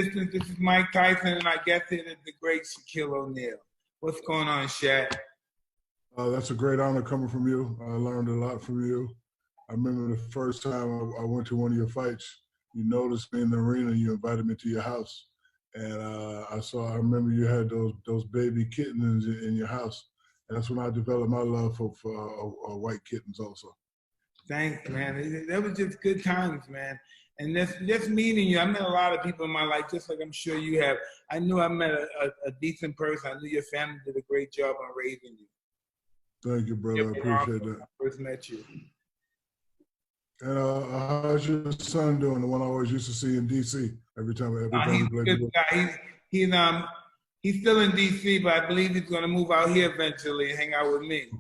This is Mike Tyson, and I guess it is the great Shaquille O'Neal. What's going on, Shaq? That's a great honor coming from you. I learned a lot from you. I remember the first time I went to one of your fights, you noticed me in the arena and you invited me to your house. And I remember you had those baby kittens in your house. And that's when I developed my love for white kittens also. Thanks, man. That was just good times, man. And just meeting you, I met a lot of people in my life, just like I'm sure you have. I knew I met a decent person. I knew your family did a great job on raising you. Thank you, brother. I appreciate that. When I first met you. And how's your son doing? The one I always used to see in D.C. every time he played the ball. He's still in D.C., but I believe he's going to move out here eventually and hang out with me.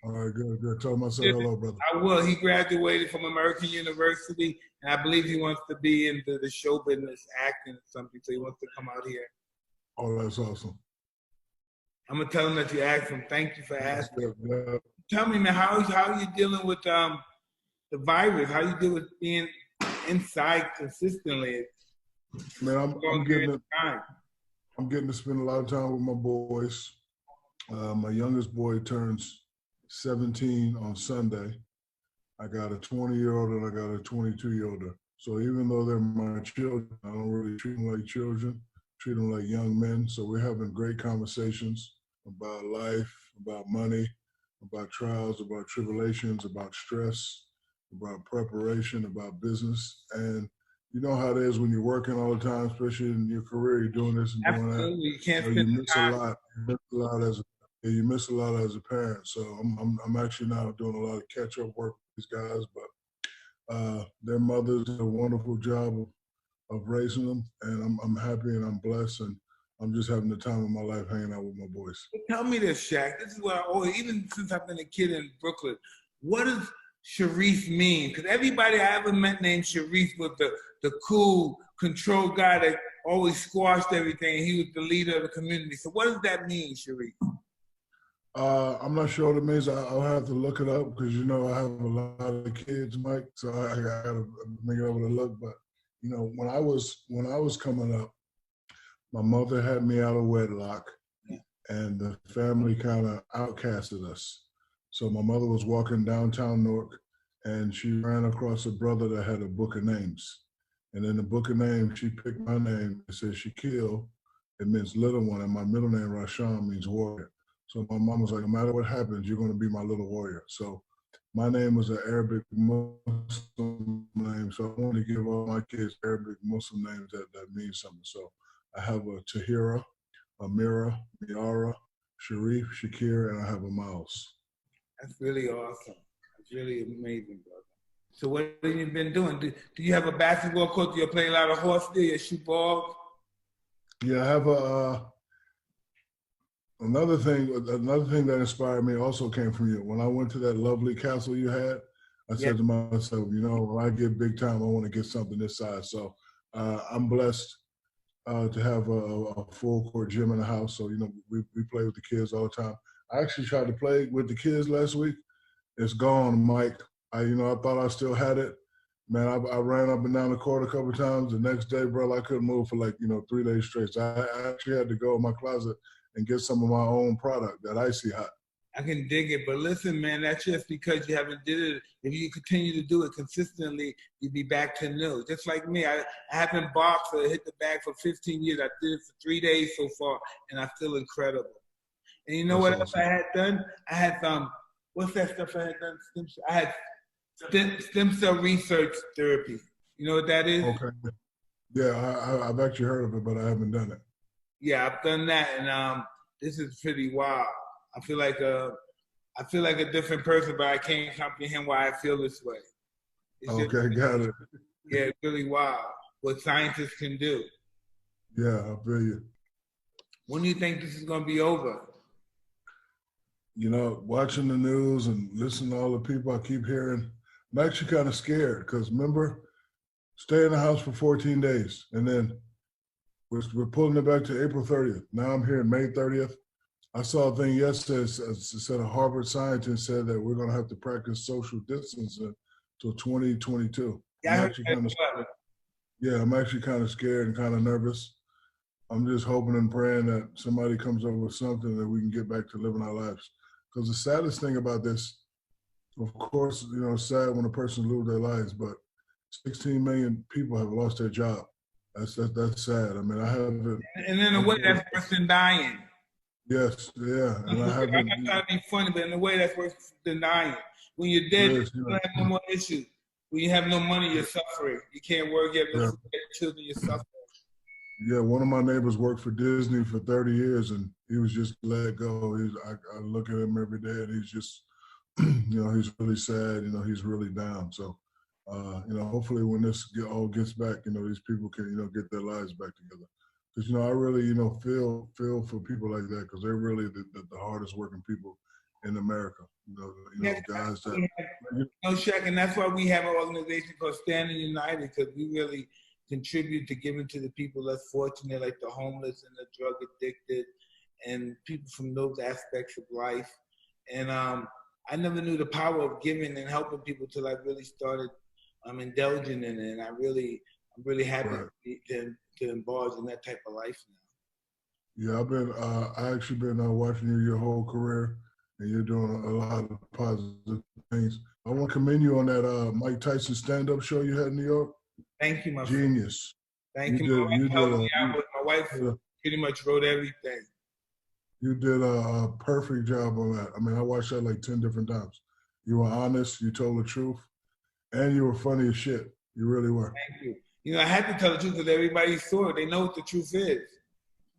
All right, good. Tell him I said hello, brother. I will. He graduated from American University, and I believe he wants to be into the show business, acting or something, so he wants to come out here. Oh, that's awesome. I'm going to tell him that you asked him. Thank you for asking. Yeah. Tell me, man, how are you dealing with the virus? How you deal with being inside consistently? Man, I'm getting to spend a lot of time with my boys. My youngest boy turns 17 on Sunday. I got a 20-year-old and I got a 22-year-old. So even though they're my children, I don't really treat them like children, treat them like young men. So we're having great conversations about life, about money, about trials, about tribulations, about stress, about preparation, about business. And you know how it is when you're working all the time, especially in your career, you're doing this and doing that. Absolutely, you can't you miss a lot. You miss a lot as a parent. So I'm actually now doing a lot of catch-up work with these guys, but their mothers did a wonderful job of raising them, and I'm happy and I'm blessed, and I'm just having the time of my life hanging out with my boys. Tell me this, Shaq. This is what I always, even since I've been a kid in Brooklyn, what does Sharif mean? Because everybody I ever met named Sharif was the cool, control guy that always squashed everything. He was the leader of the community. So what does that mean, Sharif? I'm not sure what it means. I'll have to look it up because, you know, I have a lot of kids, Mike, so I got to make it over to look. But, you know, when I was coming up, my mother had me out of wedlock, and the family kind of outcasted us. So my mother was walking downtown Newark, and she ran across a brother that had a book of names. And in the book of names, she picked my name. It says Shaquille. It means little one, and my middle name, Rashawn, means warrior. So my mom was like, no matter what happens, you're going to be my little warrior. So my name was an Arabic Muslim name. So I want to give all my kids Arabic Muslim names that mean something. So I have a Tahira, Amira, Miara, Sharif, Shakir, and I have a Miles. That's really awesome. That's really amazing, brother. So what have you been doing? Do you have a basketball coach? Do you play a lot of horse? Do you shoot ball? Yeah, I have another thing that inspired me also came from you. When I went to that lovely castle you had, I said to myself, you know, when I get big time, I want to get something this size. So I'm blessed to have a full court gym in the house. So, you know, we play with the kids all the time. I actually tried to play with the kids last week. It's gone, Mike. I thought I still had it. Man, I ran up and down the court a couple of times. The next day, brother, I couldn't move for 3 days straight. So I actually had to go in my closet and get some of my own product, that Icy Hot. I can dig it, but listen, man, that's just because you haven't did it. If you continue to do it consistently, you'll be back to new. Just like me, I haven't boxed or hit the bag for 15 years. I did it for 3 days so far, and I feel incredible. And you know what else I had done? I had what's that stuff I had done? I had stem cell research therapy. You know what that is? Okay. Yeah, I've actually heard of it, but I haven't done it. Yeah, I've done that, and this is pretty wild. I feel like a different person, but I can't comprehend why I feel this way. Okay, got it. Yeah, it's really wild what scientists can do. Yeah, I feel you. When do you think this is going to be over? You know, watching the news and listening to all the people I keep hearing, I'm actually kind of scared because remember, stay in the house for 14 days, and then we're pulling it back to April 30th. Now I'm here May 30th. I saw a thing yesterday that said a Harvard scientist said that we're going to have to practice social distancing until 2022. Yeah, I heard that as well. Yeah, I'm actually kind of scared and kind of nervous. I'm just hoping and praying that somebody comes up with something that we can get back to living our lives. Because the saddest thing about this, of course, it's sad when a person loses their lives, but 16 million people have lost their job. That's sad. I mean, I haven't. And in a way, that's worse than dying. Yes, yeah, and I I'm haven't. not trying to be funny, but in a way, that's worse than dying. When you're dead, Yes, you don't have no more issues. When you have no money, you're suffering. You can't work, you have no yeah, food, you have children, you're suffering. yeah. One of my neighbors worked for Disney for 30 years, and he was just let go. I look at him every day, and he's just, he's really sad. He's really down. So, hopefully when this all gets back, these people can, get their lives back together. Because, I really, feel for people like that because they're really the hardest working people in America. Yes, Guys that. Shaq, and that's why we have an organization called Standing United, because we really contribute to giving to the people less fortunate, like the homeless and the drug addicted, and people from those aspects of life. And I never knew the power of giving and helping people till I really started indulging in it. And I'm really happy to indulge in that type of life now. Yeah, I actually been watching you your whole career, and you're doing a lot of positive things. I want to commend you on that Mike Tyson stand-up show you had in New York. Thank you, my Genius. friend. Thank you. My wife pretty much wrote everything. You did a perfect job on that. I mean, I watched that like 10 different times. You were honest, you told the truth, and you were funny as shit. You really were. Thank you. I had to tell the truth because everybody saw it. They know what the truth is.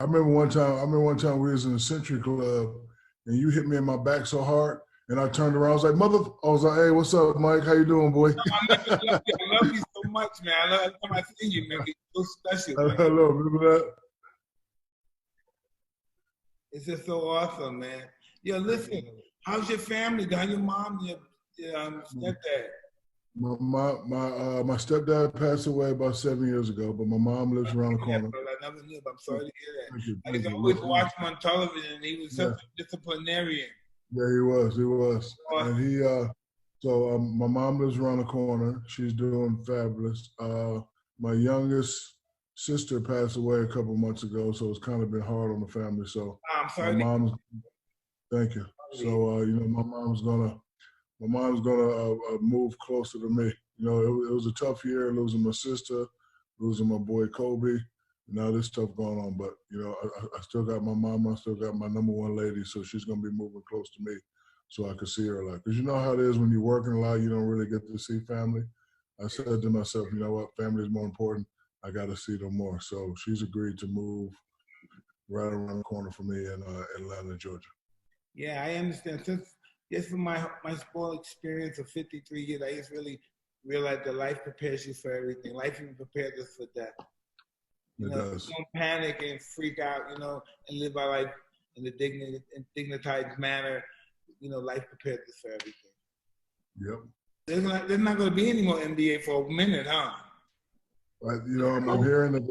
I remember one time we was in the Century Club, and you hit me in my back so hard, and I turned around. I was like, hey, what's up, Mike? How you doing, boy? I love you so much, man. Every time I see you, man, it's so special. I know, remember that? It's just so awesome, man. Yo, listen, how's your family? How's your mom, your stepdad? My stepdad passed away about 7 years ago, but my mom lives around the corner. I never knew, but I'm sorry to hear that. Thank I always watch him on television, and he was such a disciplinarian. Yeah, he was. And my mom lives around the corner. She's doing fabulous. My youngest sister passed away a couple months ago, so it's kind of been hard on the family. So I'm sorry. Thank you. So my mom's gonna move closer to me. It was a tough year losing my sister, losing my boy Kobe. Now this stuff going on, but I still got my mama, I still got my number one lady, so she's gonna be moving close to me, so I can see her a lot. Because you know how it is when you're working a lot, you don't really get to see family. I said to myself, you know what, family is more important. I got to see them more. So she's agreed to move right around the corner for me in Atlanta, Georgia. Yeah, I understand. Just from my sport experience of 53 years, I just really realized that life prepares you for everything. Life even prepares us for death. It does. Don't panic and freak out, and live our life in a dignitized manner. Life prepares us for everything. Yep. There's not going to be any more NBA for a minute, huh? But, I'm hearing that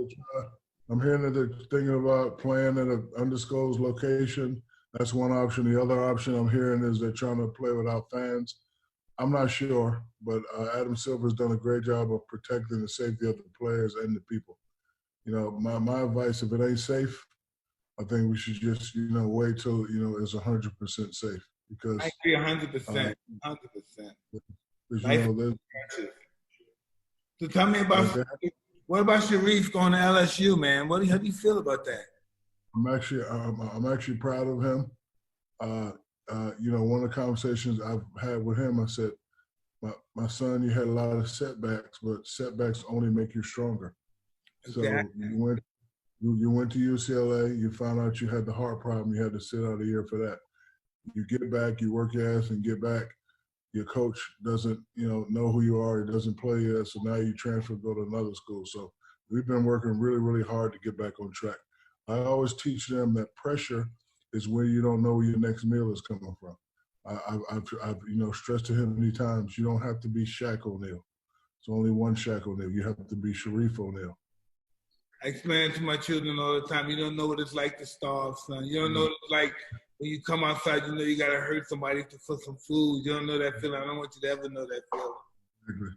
they're thinking about playing at an undisclosed location. That's one option. The other option I'm hearing is they're trying to play without fans. I'm not sure, but Adam Silver's done a great job of protecting the safety of the players and the people. My advice, if it ain't safe, I think we should just, wait till, it's 100% safe. Because I agree 100%. 100%. So tell me about, what about Sharif going to LSU, man? How do you feel about that? I'm actually proud of him. One of the conversations I've had with him, I said, my son, you had a lot of setbacks, but setbacks only make you stronger. Exactly. So you went to UCLA, you found out you had the heart problem, you had to sit out a year for that. You get back, you work your ass and get back. Your coach doesn't, know who you are, he doesn't play you, so now you transfer, go to another school. So we've been working really, really hard to get back on track. I always teach them that pressure is where you don't know where your next meal is coming from. I've stressed to him many times, you don't have to be Shaq O'Neal. It's only one Shaq O'Neal. You have to be Sharif O'Neal. I explain it to my children all the time. You don't know what it's like to starve, son. You don't know what it's like when you come outside, you got to hurt somebody for some food. You don't know that feeling. I don't want you to ever know that feeling. I agree.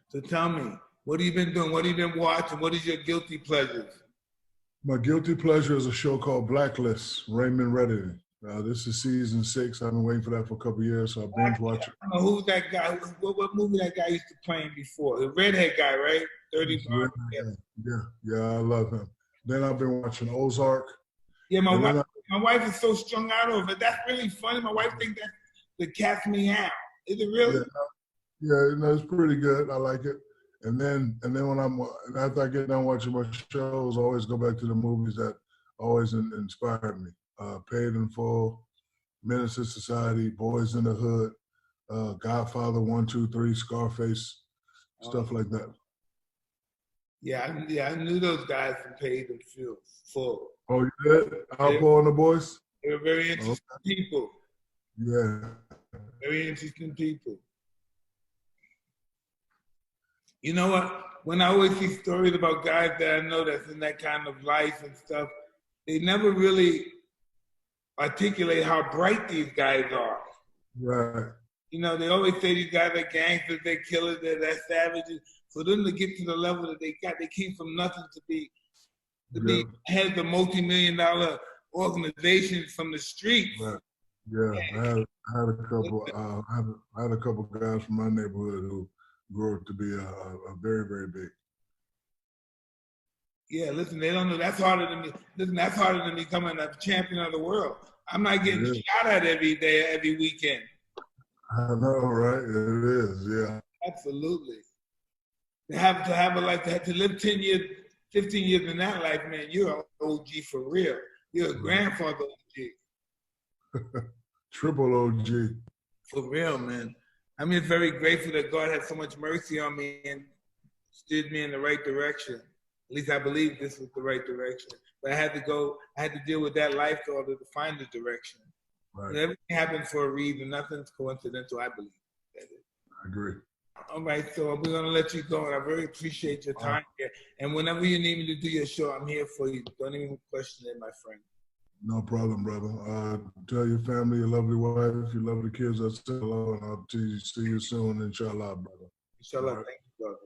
So tell me, What have you been doing? What have you been watching? What is your guilty pleasures? My guilty pleasure is a show called Blacklist, Raymond Redding. This is season 6. I've been waiting for that for a couple of years, so I binge watch it. I don't know who's that guy. What movie that guy used to play in before? The redhead guy, right? 30 Yeah, I love him. Then I've been watching Ozark. Yeah, my wife is so strung out over it. That's really funny. My wife thinks that's the cat's meow. Is it really? Yeah, it's pretty good. I like it. And then after I get done watching my shows, I always go back to the movies that always inspired me. Paid in Full, Menace to Society, Boys in the Hood, Godfather 1, 2, 3, Scarface, stuff like that. Yeah, I knew those guys from Paid in Full. Oh, you did? Outlaw and the Boys? They were very interesting people. Yeah. Very interesting people. You know what? When I always see stories about guys that I know that's in that kind of life and stuff, they never really articulate how bright these guys are. Right. You know, they always say these guys are gangsters, they're killers, they're savages. For them to get to the level that they got, they came from nothing to be heads of multi-million-dollar organizations from the streets. Right. Yeah, I had a couple. I had a couple guys from my neighborhood who grew up to be a very, very big. Yeah, listen, they don't know. That's harder than me. Listen, that's harder than becoming a champion of the world. I'm not getting shot at every day, every weekend. I know, right? It is, yeah. Absolutely. To have a life, to live 10 years, 15 years in that life, man, you're an OG for real. You're a grandfather OG. Triple OG. For real, man. I'm just very grateful that God had so much mercy on me and steered me in the right direction. At least I believe this was the right direction. But I had to deal with that life in order to find the direction. Right. And everything happens for a reason. Nothing's coincidental, I believe. I agree. All right, so we're going to let you go, and I very appreciate your time here. And whenever you need me to do your show, I'm here for you. Don't even question it, my friend. No problem, brother. Tell your family, your lovely wife, your lovely kids, I say hello, and I'll see you soon, inshallah, brother. Inshallah, thank you, brother.